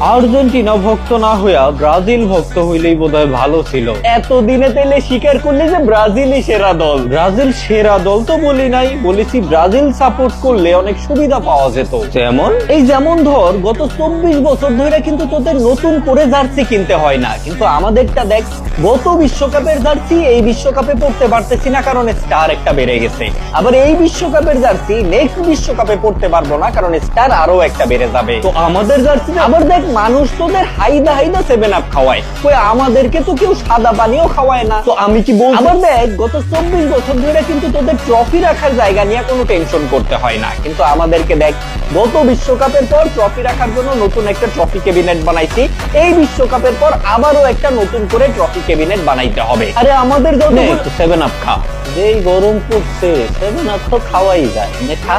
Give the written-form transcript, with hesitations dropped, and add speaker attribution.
Speaker 1: Argentina ভক্ত না হইয়া ব্রাজিল ভক্ত হইলেই বোধহয় ভালো ছিল। এতদিনে তাইলে স্বীকার করলে যে ব্রাজিলই সেরা দল। ব্রাজিল সেরা দল তো বলি নাই, বলেছি ব্রাজিল সাপোর্ট করলে অনেক সুবিধা পাওয়া যেত। যেমন ধর গত 24 বছর ধরে কিন্তু তোদের নতুন করে জার্সি কিনতে হয় না, কিন্তু আমাদেরটা দেখ, গত বিশ্বকাপের জার্সি এই বিশ্বকাপে পড়তে পারতেছি না কারণ স্টার একটা বেড়ে গেছে। আবার এই বিশ্বকাপের জার্সি নেক্সট বিশ্বকাপে পড়তে পারবো না কারণ স্টার আরো একটা বেড়ে যাবে। তো আমাদের জার্সি আবার দেখ, মানুষ তোদের হাইদা হাইদা 7 আপ খাওয়ায়, কই আমাদেরকে তো কেউ সাদা পানিও খাওয়ায় না। তো আমি কি বলবো, আবার দেখ গত 24 বছর ধরে কিন্তু তোদের ট্রফি রাখার জায়গা নিয়ে কোনো টেনশন করতে হয় না, কিন্তু আমাদেরকে দেখ গত বিশ্বকাপের পর ট্রফি রাখার জন্য নতুন একটা ট্রফি ক্যাবিনেট বানাইছি, এই বিশ্বকাপের পর আবারও একটা নতুন করে ট্রফি ক্যাবিনেট বানাইতে হবে। আরে আমাদের যত 7 আপ খা, যেই গরম পড়ছে 7 আপ তো খাওয়াই যায়, খা।